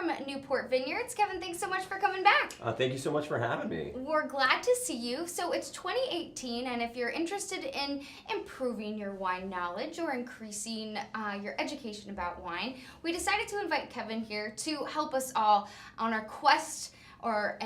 from Newport Vineyards. Kevin, thanks so much for coming back. Thank you so much for having me. We're glad to see you. So it's 2018, and if you're interested in improving your wine knowledge or increasing your education about wine, we decided to invite Kevin here to help us all on our quest or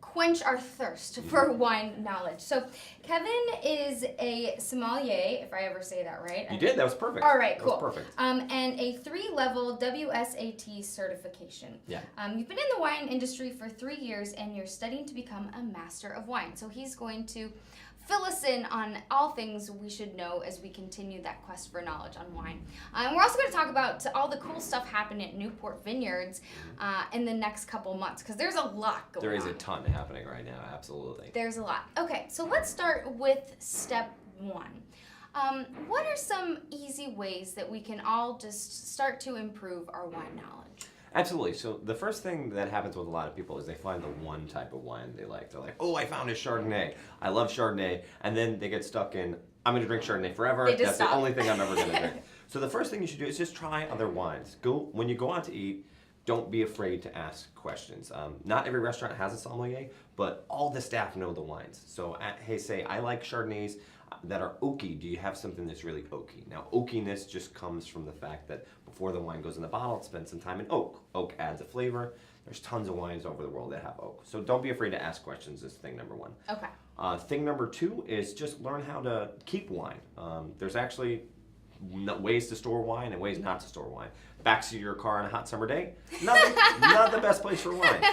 quench our thirst for wine knowledge. So Kevin is a sommelier, if I ever say that right. You did, that was perfect. All right, cool. That was perfect. And a 3-level WSAT certification. Yeah. You've been in the wine industry for 3 years and you're studying to become a master of wine. So he's going to fill us in on all things we should know as we continue that quest for knowledge on wine. And we're also going to talk about all the cool stuff happening at Newport Vineyards in the next couple months, because there's a lot going on. There is a ton happening right now, absolutely. There's a lot. Okay, so let's start with step 1. What are some easy ways that we can all just start to improve our wine knowledge? Absolutely. So the first thing that happens with a lot of people is they find the one type of wine they like. They're like, oh, I found a Chardonnay. I love Chardonnay. And then they get stuck in, I'm going to drink Chardonnay forever. That's the only thing I'm ever going to drink. So the first thing you should do is just try other wines. When you go out to eat, don't be afraid to ask questions. Not every restaurant has a sommelier, but all the staff know the wines. So, hey, say, I like Chardonnays that are oaky. Do you have something that's really oaky? Now, oakiness just comes from the fact that before the wine goes in the bottle, it spends some time in oak. Oak adds a flavor. There's tons of wines over the world that have oak. So don't be afraid to ask questions is thing number 1. Okay. Thing number 2 is just learn how to keep wine. There's actually ways to store wine and ways not to store wine. Backseat of your car on a hot summer day, not the best place for wine.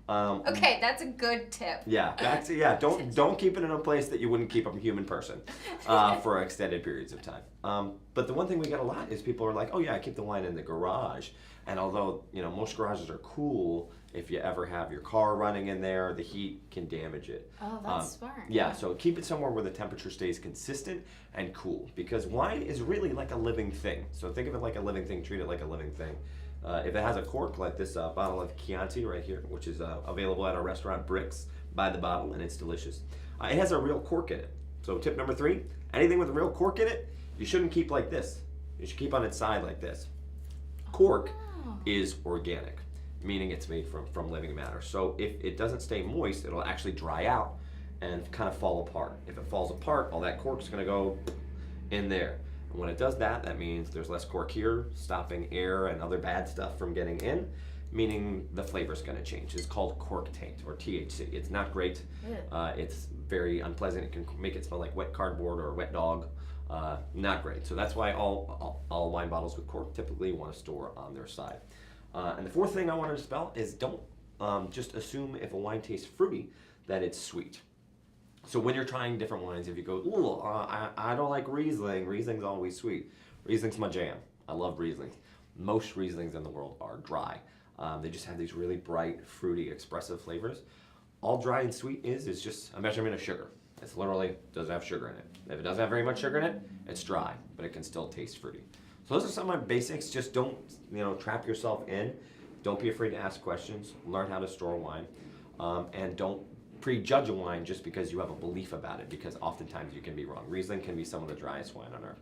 Okay, that's a good tip. Yeah, don't keep it in a place that you wouldn't keep a human person for extended periods of time. But the one thing we get a lot is people are like, oh yeah, I keep the wine in the garage. And although most garages are cool, if you ever have your car running in there, the heat can damage it. Oh, that's smart. Yeah, so keep it somewhere where the temperature stays consistent and cool, because wine is really like a living thing. So think of it like a living thing, treat it like a living thing. If it has a cork, like this bottle of Chianti right here, which is available at our restaurant Bricks, buy the bottle and it's delicious. It has a real cork in it. So tip number 3, anything with a real cork in it, you shouldn't keep like this. You should keep on its side like this. Cork is organic, meaning it's made from living matter. So if it doesn't stay moist, it'll actually dry out and kind of fall apart. If it falls apart, all that cork's gonna go in there. And when it does that, that means there's less cork here, stopping air and other bad stuff from getting in, meaning the flavor's gonna change. It's called cork taint, or THC. It's not great. It's very unpleasant. It can make it smell like wet cardboard or wet dog. Not great. So that's why all wine bottles with cork typically want to store on their side. And the 4th thing I wanted to spell is don't just assume if a wine tastes fruity that it's sweet. So when you're trying different wines, if you go, ooh, I don't like Riesling. Riesling's always sweet. Riesling's my jam. I love Rieslings. Most Rieslings in the world are dry. They just have these really bright, fruity, expressive flavors. All dry and sweet is just a measurement of sugar. It's literally doesn't have sugar in it. If it doesn't have very much sugar in it, it's dry, but it can still taste fruity. So those are some of my basics. Just don't trap yourself in. Don't be afraid to ask questions. Learn how to store wine, and don't prejudge a wine just because you have a belief about it, because oftentimes you can be wrong. Riesling can be some of the driest wine on earth.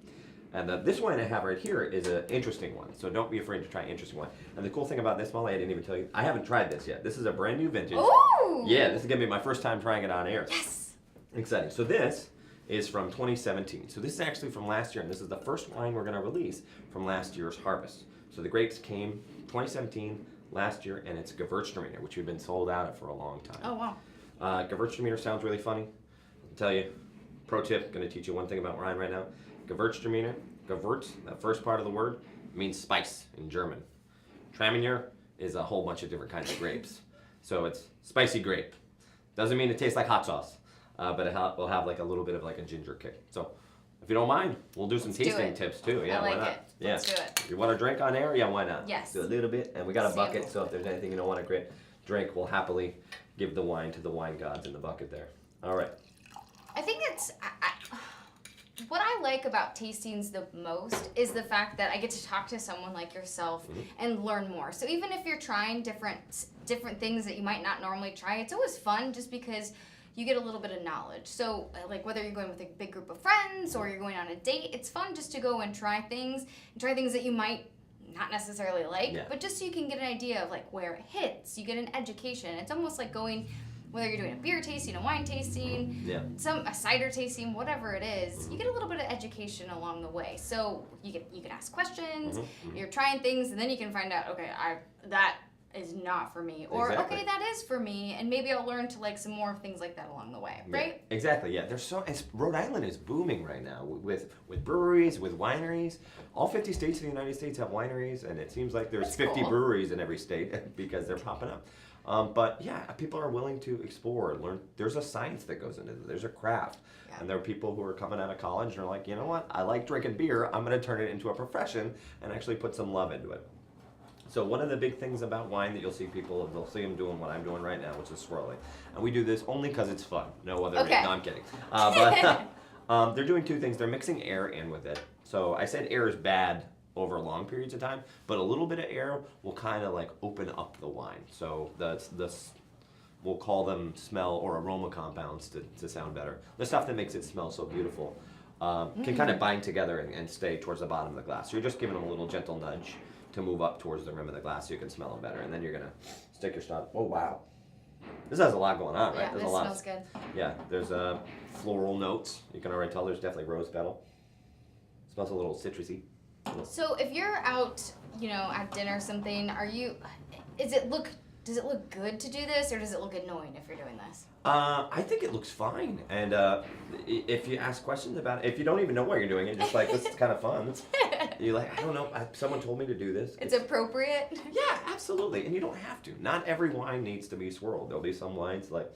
And this wine I have right here is an interesting one, so don't be afraid to try interesting wine. And the cool thing about this, Molly, I didn't even tell you, I haven't tried this yet. This is a brand new vintage. Ooh! Yeah, this is gonna be my first time trying it on air. Yes! Exciting. So this is from 2017. So this is actually from last year, and this is the first wine we're gonna release from last year's harvest. So the grapes came 2017, last year, and it's Gewürztraminer, which we've been sold out of for a long time. Oh, wow. Gewürztraminer sounds really funny. I'll tell you, pro tip, gonna teach you one thing about wine right now. Gewürztraminer, Gewürz, that first part of the word, means spice in German. Traminer is a whole bunch of different kinds of grapes. So it's spicy grape. Doesn't mean it tastes like hot sauce, but it will have like a little bit of like a ginger kick. So if you don't mind, we'll do some tasting tips too. Yeah, I like why not? it. Yeah. Let's do it. You want to drink on air? Yeah, why not? Yes. Do a little bit, and we got a bucket, Sample. so if there's anything you don't want to drink, we'll happily give the wine to the wine gods in the bucket there. All right. I think it's what I like about tastings the most is the fact that I get to talk to someone like yourself and learn more. So even if you're trying different things that you might not normally try, it's always fun just because you get a little bit of knowledge. So like whether you're going with a big group of friends or you're going on a date, it's fun just to go and try things that you might not necessarily like, Yeah. but just so you can get an idea of like where it hits. You get an education. It's almost like going, whether you're doing a beer tasting, a wine tasting, a cider tasting, whatever it is, you get a little bit of education along the way. So you can ask questions, you're trying things, and then you can find out, okay, that is not for me, or okay, that is for me, and maybe I'll learn to like some more things like that along the way, right? Yeah, exactly. Yeah, Rhode Island is booming right now with breweries, with wineries. All 50 states of the United States have wineries, and it seems like there's 50 breweries in every state because they're popping up. But yeah, people are willing to explore, learn. There's a science that goes into it. There's a craft. Yeah. And there are people who are coming out of college and are like, you know what? I like drinking beer. I'm going to turn it into a profession and actually put some love into it. So one of the big things about wine that you'll see people, they'll see them doing what I'm doing right now, which is swirling. And we do this only because it's fun. No other reason. No, I'm kidding. But they're doing two things. They're mixing air in with it. So I said air is bad over long periods of time, but a little bit of air will kind of like open up the wine. So we'll call them smell or aroma compounds to sound better. The stuff that makes it smell so beautiful can kind of bind together and stay towards the bottom of the glass. So you're just giving them a little gentle nudge to move up towards the rim of the glass so you can smell them better. And then you're going to stick your stop. Oh, wow. This has a lot going on, right? Yeah, there's this a lot smells good. Yeah, there's floral notes. You can already tell there's definitely rose petal. Smells a little citrusy. So if you're out, at dinner or something, does it look good to do this, or does it look annoying if you're doing this? I think it looks fine. And if you ask questions about it, if you don't even know why you're doing it, just like, this is kind of fun. You're like, I don't know, someone told me to do this. It's appropriate? Yeah, absolutely. And you don't have to. Not every wine needs to be swirled. There'll be some wines like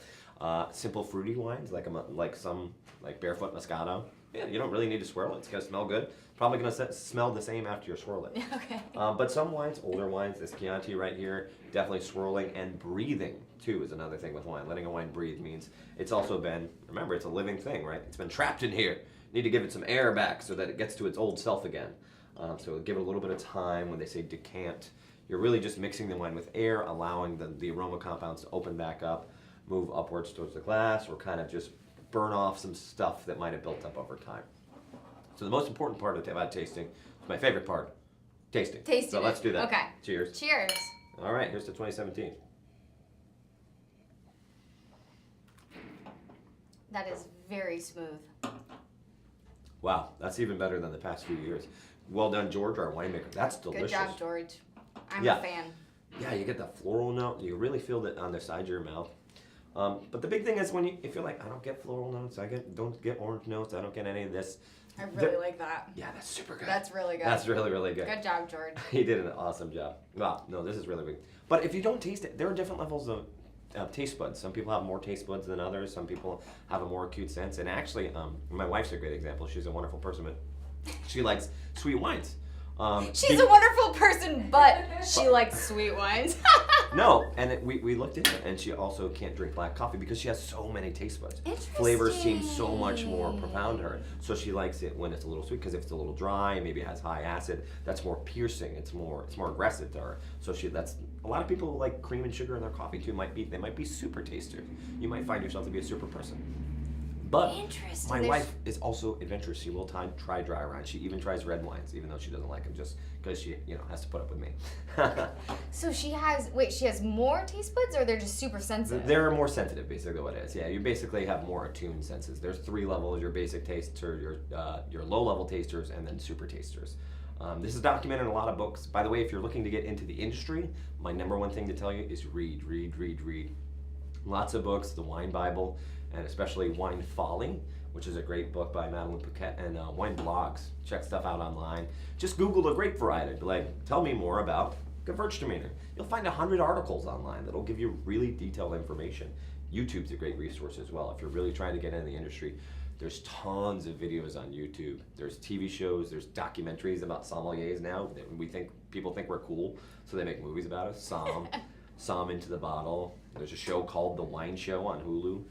simple fruity wines, like some Barefoot Moscato. Yeah, you don't really need to swirl it. It's going to smell good. Probably going to smell the same after you swirl it. Okay. But some wines, older wines, this Chianti right here, definitely swirling and breathing too is another thing with wine. Letting a wine breathe means it's also been, remember, it's a living thing, right? It's been trapped in here. You need to give it some air back so that it gets to its old self again. So give it a little bit of time. When they say decant, you're really just mixing the wine with air, allowing the aroma compounds to open back up, move upwards towards the glass, or kind of just burn off some stuff that might have built up over time. So the most important part about tasting is my favorite part, tasting. So let's do that. Okay. Cheers. Cheers. All right, here's to 2017. That is very smooth. Wow, that's even better than the past few years. Well done, George, our winemaker. That's delicious. Good job, George. I'm a fan. Yeah, you get the floral note. You really feel it on the side of your mouth. But the big thing is if you're like, I don't get floral notes, don't get orange notes, I don't get any of this. I really like that. Yeah, that's super good. That's really good. That's really, really good. Good job, George. He did an awesome job. Wow, no, this is really good. But if you don't taste it, there are different levels of taste buds. Some people have more taste buds than others. Some people have a more acute sense. And actually, my wife's a great example. She's a wonderful person, but she likes sweet wines. She's a wonderful person, but she likes sweet wines. No, and we looked into it, and she also can't drink black coffee because she has so many taste buds. Flavors seem so much more profound to her. So she likes it when it's a little sweet, because if it's a little dry, maybe it has high acid, that's more piercing. It's more aggressive to her. So that's a lot of people who like cream and sugar in their coffee too. They might be super tasters. You might find yourself to be a super person. But my wife is also adventurous. She will try dry wine. She even tries red wines, even though she doesn't like them, just because she has to put up with me. So she has more taste buds, or they're just super sensitive? They're more sensitive, basically what it is. Yeah, you basically have more attuned senses. There's 3 levels: your basic taster, your low-level tasters, and then super tasters. This is documented in a lot of books. By the way, if you're looking to get into the industry, my number one thing to tell you is read. Lots of books, the Wine Bible, and especially Wine Folly, which is a great book by Madeline Paquette, and wine blogs. Check stuff out online. Just Google a grape variety. Be like, tell me more about Gewürztraminer. You'll find 100 articles online that'll give you really detailed information. YouTube's a great resource as well. If you're really trying to get into the industry, there's tons of videos on YouTube. There's TV shows, there's documentaries about sommeliers now. People think we're cool, so they make movies about us. Somm Into the Bottle. There's a show called The Wine Show on Hulu.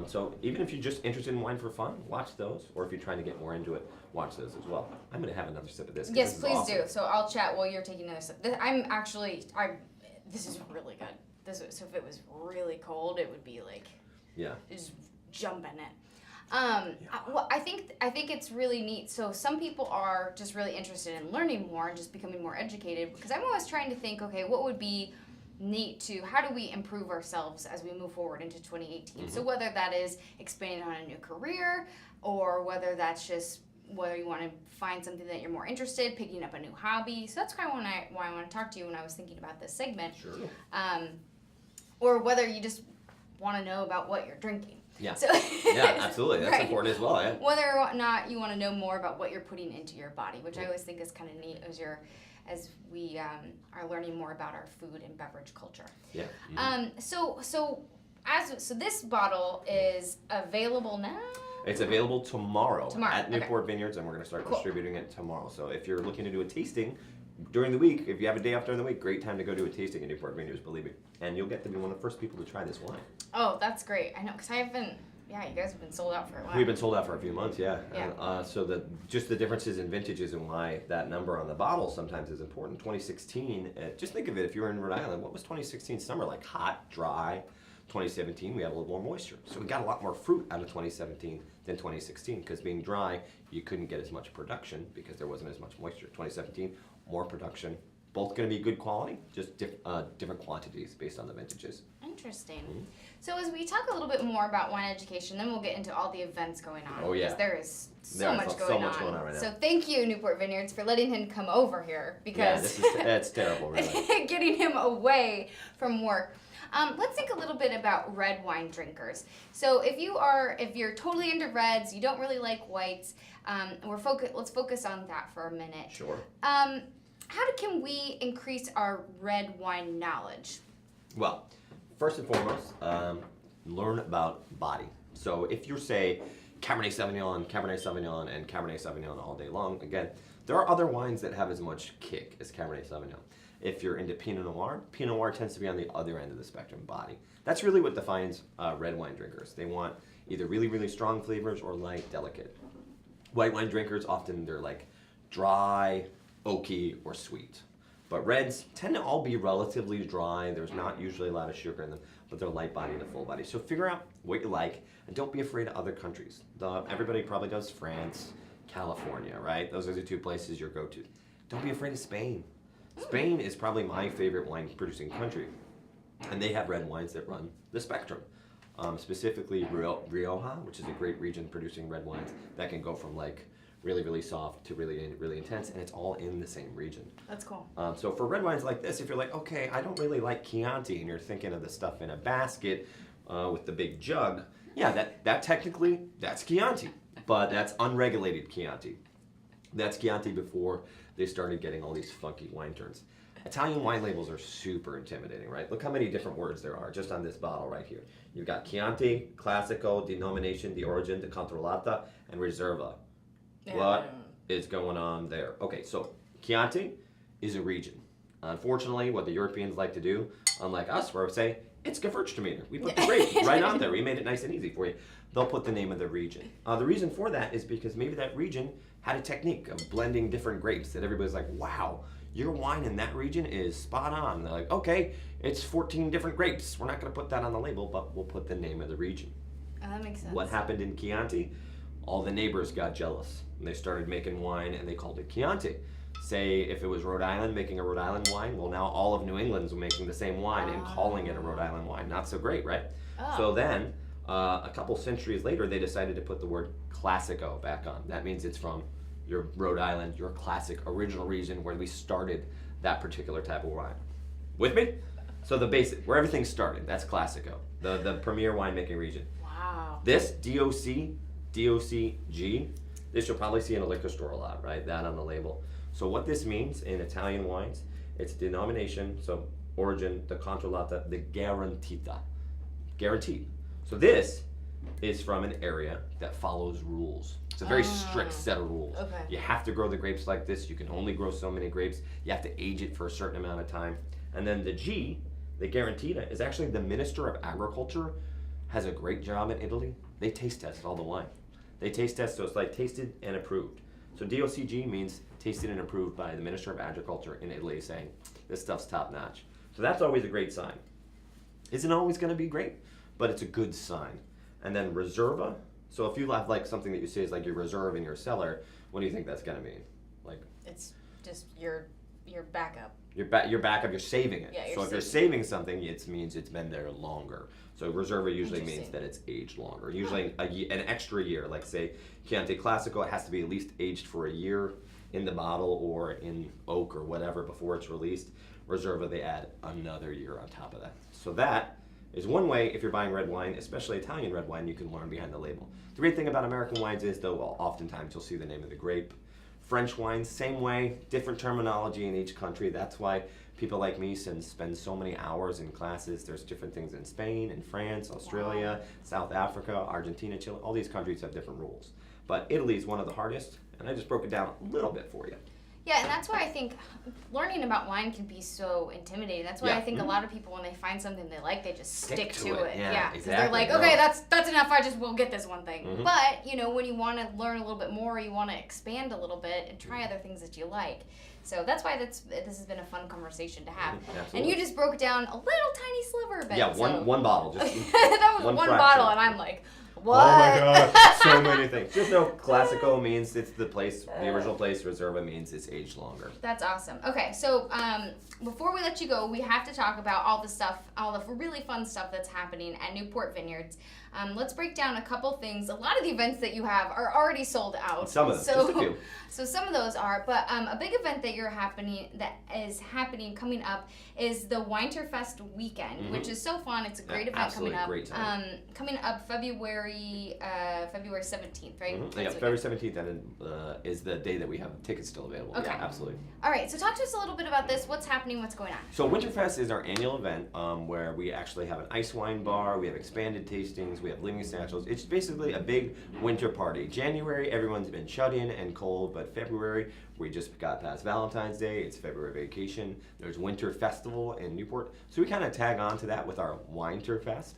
So even if you're just interested in wine for fun, watch those. Or if you're trying to get more into it, watch those as well. I'm going to have another sip of this. Yes, this please awesome. do. So I'll chat while you're taking another sip. This is really good. So if it was really cold, it would be like, just jump in it. Well, I think it's really neat. So some people are just really interested in learning more and just becoming more educated. Because I'm always trying to think, okay, what would be neat to how do we improve ourselves as we move forward into 2018? So whether that is expanding on a new career, or whether that's just whether you want to find something that you're more interested, picking up a new hobby. So that's kind of why I want to talk to you when I was thinking about this segment. Sure. Or whether you just want to know about what you're drinking. Yeah. So, yeah, absolutely. That's right. important as well. Yeah. Whether or not you want to know more about what you're putting into your body, which I always think is kind of neat as we are learning more about our food and beverage culture. Yeah. So this bottle is available now. It's available tomorrow at Newport Okay. Vineyards, and we're going to start distributing it tomorrow. So if you're looking to do a tasting during the week, if you have a day off during the week, great time to go do a tasting at Newport Vineyards, believe me. And you'll get to be one of the first people to try this wine. Oh, that's great. I know, because I haven't, you guys have been sold out for a while. We've been sold out for a few months, yeah. Yeah. So just the differences in vintages and why that number on the bottle sometimes is important. 2016, just think of it, if you were in Rhode Island, what was 2016 summer like? Hot, dry. 2017, we had a little more moisture. So we got a lot more fruit out of 2017 than 2016, because being dry, you couldn't get as much production because there wasn't as much moisture. 2017, more production. Both going to be good quality, just different quantities based on the vintages. Interesting. So as we talk a little bit more about wine education, then we'll get into all the events going on. Oh, yeah. Because there is so much going on right now. So thank you, Newport Vineyards, for letting him come over here, because that's terrible, really. getting him away from work. Let's think a little bit about red wine drinkers. So if you're totally into reds, you don't really like whites, let's focus on that for a minute. Sure. Can we increase our red wine knowledge? Well, first and foremost, learn about body. So if you say Cabernet Sauvignon, and Cabernet Sauvignon all day long, again, there are other wines that have as much kick as Cabernet Sauvignon. If you're into Pinot Noir tends to be on the other end of the spectrum, body. That's really what defines red wine drinkers. They want either really, really strong flavors or light, delicate. White wine drinkers, often they're like dry, oaky, or sweet. But reds tend to all be relatively dry. There's not usually a lot of sugar in them, but they're light body to full body. So figure out what you like, and don't be afraid of other countries. Everybody probably does France, California, right? Those are the two places you go to. Don't be afraid of Spain. Spain is probably my favorite wine producing country, and they have red wines that run the spectrum. Specifically Rioja, which is a great region producing red wines that can go from like really, really soft to really, really intense, and it's all in the same region. That's cool. So for red wines like this, if you're like, okay, I don't really like Chianti, and you're thinking of the stuff in a basket with the big jug, yeah, that technically, that's Chianti, but that's unregulated Chianti. That's Chianti before they started getting all these funky wine turns. Italian wine labels are super intimidating, right? Look how many different words there are just on this bottle right here. You've got Chianti, Classico, Denomination, di Origine, di Controllata, and Reserva. Yeah. What is going on there? Okay, so Chianti is a region. Unfortunately, what the Europeans like to do, unlike us, where we say, it's Gewürztraminer. We put the grape right on there. We made it nice and easy for you. They'll put the name of the region. The reason for that is because maybe that region had a technique of blending different grapes that everybody's like, wow, your wine in that region is spot on. They're like, okay, it's 14 different grapes. We're not going to put that on the label, but we'll put the name of the region. Oh, that makes sense. What happened in Chianti? All the neighbors got jealous, and they started making wine, and they called it Chianti. Say if it was Rhode Island making a Rhode Island wine, well, now all of New England's making the same wine and calling it a Rhode Island wine. Not so great, right? Oh. So then, a couple centuries later, they decided to put the word Classico back on. That means it's from your Rhode Island, your classic original region where we started that particular type of wine. With me? So the basic, where everything started, that's Classico, the premier winemaking region. Wow. This DOCG, this you'll probably see in a liquor store a lot, right? That on the label. So what this means in Italian wines, it's denomination, so origin, the controllata, the garantita. Guaranteed. So this is from an area that follows rules. It's a very strict set of rules. Okay. You have to grow the grapes like this. You can only grow so many grapes. You have to age it for a certain amount of time. And then the G, the garantita, is actually the Minister of Agriculture, has a great job in Italy. They taste test all the wine. They taste test, so it's like tasted and approved. So DOCG means tasted and approved by the Minister of Agriculture in Italy, saying this stuff's top notch. So that's always a great sign. Isn't always going to be great, but it's a good sign. And then Reserva, So if you have like something that you say is like your reserve in your cellar, what do you think that's gonna mean? Like It's just your backup. your backup, you're saving it. Yeah, so if you're saving something, it means it's been there longer. So reserva usually means that it's aged longer. Usually an extra year, like say Chianti Classico, it has to be at least aged for a year in the bottle or in oak or whatever before it's released. Reserva, they add another year on top of that. So that is one way, if you're buying red wine, especially Italian red wine, you can learn behind the label. The great thing about American wines is, though, oftentimes you'll see the name of the grape. French wines, same way, different terminology in each country. That's why people like me spend so many hours in classes. There's different things in Spain, in France, Australia, South Africa, Argentina, Chile. All these countries have different rules. But Italy is one of the hardest, and I just broke it down a little bit for you. Yeah, and that's why I think learning about wine can be so intimidating. That's why I think a lot of people, when they find something they like, they just stick to it. Yeah, because they're like, okay, that's enough. I just will get this one thing. But when you want to learn a little bit more, you want to expand a little bit and try other things that you like. So that's why this has been a fun conversation to have. And you just broke it down a little tiny sliver of it. Yeah, one bottle. Just that was one bottle, and I'm like, what? Oh my god, so many things. Just know Classico means it's the place, the original place. Reserva means it's aged longer. That's awesome. Okay, so before we let you go, we have to talk about all the really fun stuff that's happening at Newport Vineyards. Let's break down a couple things. A lot of the events that you have are already sold out. Some of them, just a few. So some of those are, but a big event that is happening coming up is the Winterfest weekend, which is so fun. It's a great event coming up. Great time. Coming up February 17th, right? Yeah, February 17th is the day that we have tickets still available. Okay. Yeah, absolutely. All right, so talk to us a little bit about this. What's happening? What's going on? So Winterfest is our annual event where we actually have an ice wine bar, we have expanded tastings, we have living essentials. It's basically a big winter party. January, everyone's been shut in and cold, but February, we just got past Valentine's Day. It's February vacation. There's Winter Festival in Newport. So we kind of tag on to that with our Winterfest.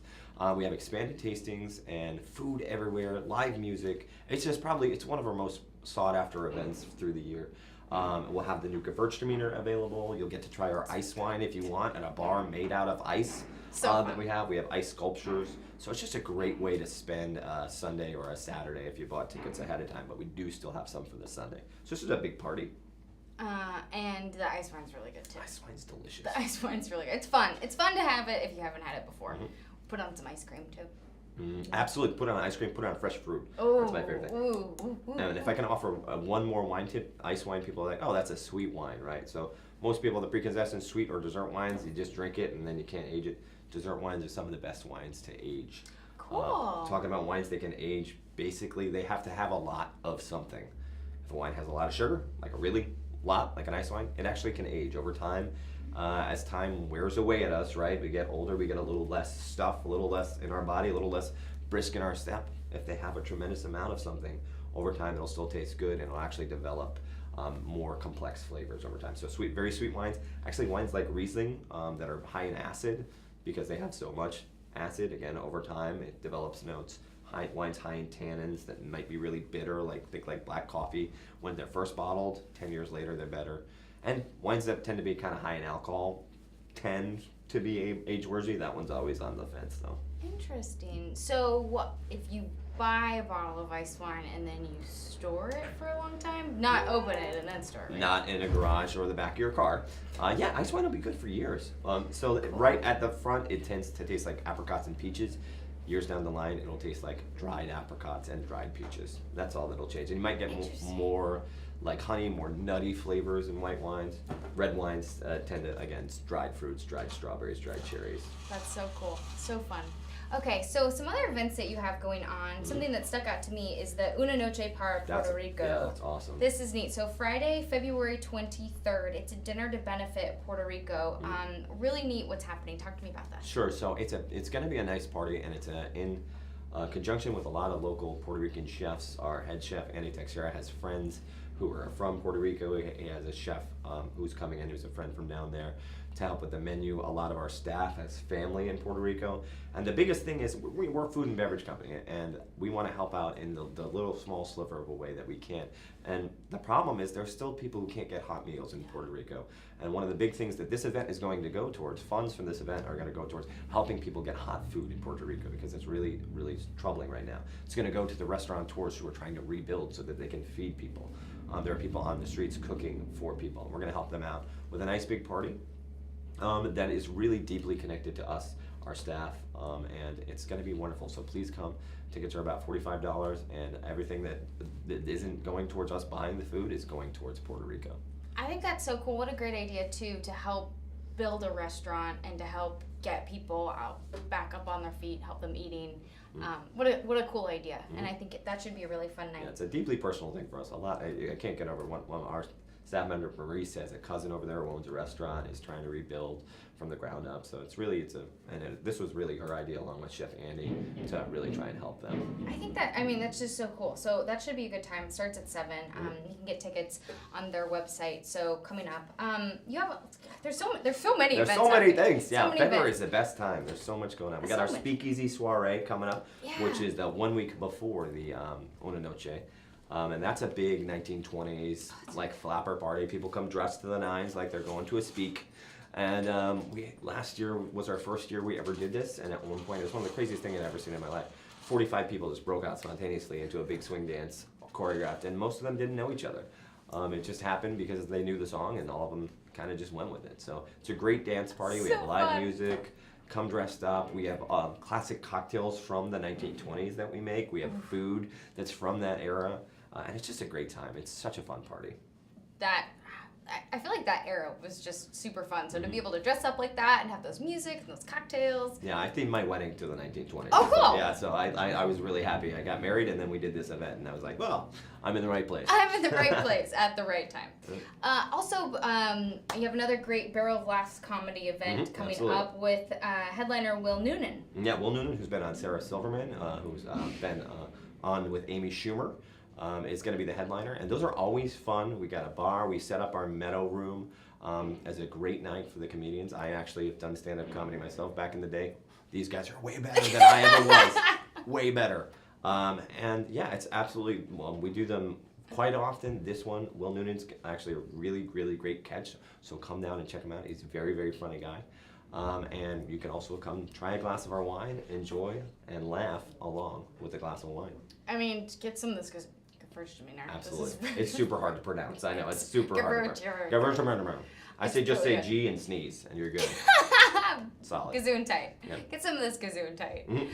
We have expanded tastings and food everywhere, live music. It's one of our most sought after events through the year. We'll have the new Gewürztraminer available. You'll get to try our ice wine if you want at a bar made out of ice that we have. We have ice sculptures. So it's just a great way to spend a Sunday or a Saturday if you bought tickets ahead of time. But we do still have some for the Sunday. So this is a big party. And the ice wine's really good too. Ice wine's delicious. The ice wine's really good. It's fun. It's fun to have it if you haven't had it before. Put on some ice cream too. Absolutely. Put on ice cream, put on fresh fruit. Oh, that's my favorite thing. And if I can offer one more wine tip, ice wine, people are like, oh, that's a sweet wine, right? So most people, the preconceived sweet or dessert wines, you just drink it and then you can't age it. Dessert wines are some of the best wines to age. Cool. Talking about wines that can age, basically they have to have a lot of something. If a wine has a lot of sugar, like a really lot, like an ice wine, it actually can age over time. As time wears away at us, right? We get older, we get a little less stuff, a little less in our body, a little less brisk in our step. If they have a tremendous amount of something, over time it'll still taste good and it'll actually develop more complex flavors over time. So sweet, very sweet wines. Actually, wines like Riesling that are high in acid because they have so much acid. Again, over time it develops notes. Wines high in tannins that might be really bitter, like black coffee. When they're first bottled, 10 years later they're better. And wines that tend to be kind of high in alcohol tend to be age-worthy. That one's always on the fence, though. Interesting. So, what if you buy a bottle of ice wine and then you store it for a long time? Not open it and then store it. Not in a garage or the back of your car. Yeah, ice wine will be good for years. So right at the front, it tends to taste like apricots and peaches. Years down the line, it'll taste like dried apricots and dried peaches. That's all that'll change. And you might get more like honey, more nutty flavors in white wines. Red wines tend to, again, dried fruits, dried strawberries, dried cherries. That's so cool. So fun. Okay, so some other events that you have going on, something that stuck out to me is the Una Noche para Puerto Rico. Yeah, that's awesome. This is neat. So Friday, February 23rd, it's a dinner to benefit Puerto Rico. Really neat what's happening. Talk to me about that. Sure. So it's going to be a nice party, and it's in conjunction with a lot of local Puerto Rican chefs. Our head chef, Andy Texera, has friends who are from Puerto Rico. He has a chef who's coming in, who's a friend from down there, to help with the menu. A lot of our staff has family in Puerto Rico. And the biggest thing is we're a food and beverage company, and we want to help out in the little small sliver of a way that we can. And the problem is there's still people who can't get hot meals in Puerto Rico. And one of the big things that this event is going to go towards, funds from this event are going to go towards helping people get hot food in Puerto Rico, because it's really, really troubling right now. It's going to go to the restaurateurs who are trying to rebuild so that they can feed people. There are people on the streets cooking for people. We're going to help them out with a nice big party that is really deeply connected to us, our staff, and it's going to be wonderful. So please come. Tickets are about $45, and everything that isn't going towards us buying the food is going towards Puerto Rico. I think that's so cool. What a great idea, too, to help build a restaurant and to help get people out, back up on their feet, help them eating. What a cool idea. And I think that should be a really fun night. Yeah, it's a deeply personal thing for us. I can't get over one of our staff member, Marie, says a cousin over there who owns a restaurant is trying to rebuild from the ground up. So this was really her idea, along with Chef Andy, to really try and help them. I think that's just so cool. So that should be a good time. It starts at 7. You can get tickets on their website. So coming up, there's so many events. There's so many things. Yeah, so many February events. is the best time. There's so much going on. We got So our much. speakeasy soiree coming up, Yeah. which is the 1 week before the Una Noche. And that's a big 1920s like flapper party. People come dressed to the nines like they're going to a speak. And last year was our first year we ever did this, and at one point it was one of the craziest things I'd ever seen in my life. 45 people just broke out spontaneously into a big swing dance choreographed, and most of them didn't know each other. It just happened because they knew the song, and all of them kind of just went with it. So it's a great dance party. We So have live fun. music. Come dressed up. We have classic cocktails from the 1920s that we make. We have food that's from that era. And it's just a great time. It's such a fun party. I feel like that era was just super fun. So to be able to dress up like that and have those music and those cocktails. Yeah, I themed my wedding to the 1920s. Oh, cool. So, yeah, so I was really happy. I got married, and then we did this event, and I was like, well, I'm in the right place. I'm in the right place at the right time. Also, you have another great Barrel of Laughs comedy event coming absolutely. up with headliner Will Noonan. Yeah, Will Noonan, who's been on Sarah Silverman, who's been on with Amy Schumer, is going to be the headliner. And those are always fun. We got a bar. We set up our Meadow Room as a great night for the comedians. I actually have done stand-up comedy myself back in the day. These guys are way better than I ever was. Way better. And yeah, it's absolutely, we do them quite often. This one, Will Noonan's actually a really, really great catch. So come down and check him out. He's a very, very funny guy. And you can also come try a glass of our wine, enjoy, and laugh along with a glass of wine. I mean, get some of this Gewürztraminer. Absolutely. It's super hard to pronounce. I know, it's super hard to pronounce. Gewürztraminer. I say just really say good. G and sneeze, and you're good. Solid. Gesundheit. Yeah. Get some of this Gesundheit. Mhm.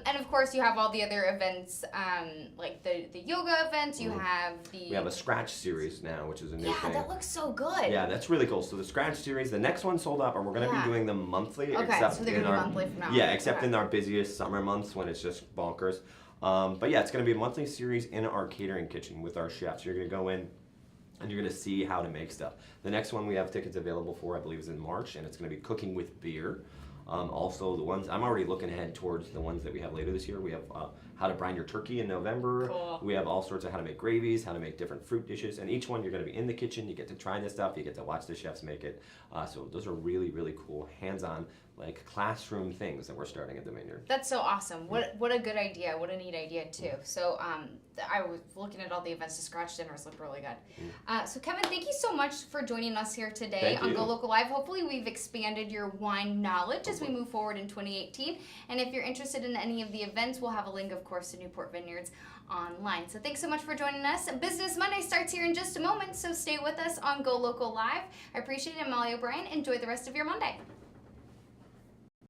And of course, you have all the other events, like the yoga events. You have the. We have a scratch series now, which is a new Yeah, thing. that looks so good. Yeah, that's really cool. So the scratch series, the next one sold out, and we're going to Yeah. be doing them monthly. Okay, except so they're in gonna be our, monthly from now on. Yeah, except Okay. in our busiest summer months when it's just bonkers. But yeah, it's going to be a monthly series in our catering kitchen with our chefs. You're going to go in and you're going to see how to make stuff. The next one we have tickets available for, I believe, is in March, and it's going to be cooking with beer. Also, the ones I'm already looking ahead towards the ones that we have later this year. We have how to brine your turkey in November. Cool. We have all sorts of how to make gravies, how to make different fruit dishes, and each one you're going to be in the kitchen. You get to try this stuff. You get to watch the chefs make it. So those are really, really cool, hands-on, like classroom things that we're starting at the Vineyard. That's so awesome. What a good idea. What a neat idea too. So I was looking at all the events. The scratch dinners look really good. So Kevin, thank you so much for joining us here today Thank on you. Go Local Live. Hopefully we've expanded your wine knowledge as we move forward in 2018. And if you're interested in any of the events, we'll have a link, of course, to Newport Vineyards online. So thanks so much for joining us. Business Monday starts here in just a moment, so stay with us on Go Local Live. I appreciate it. I'm Molly O'Brien. Enjoy the rest of your Monday.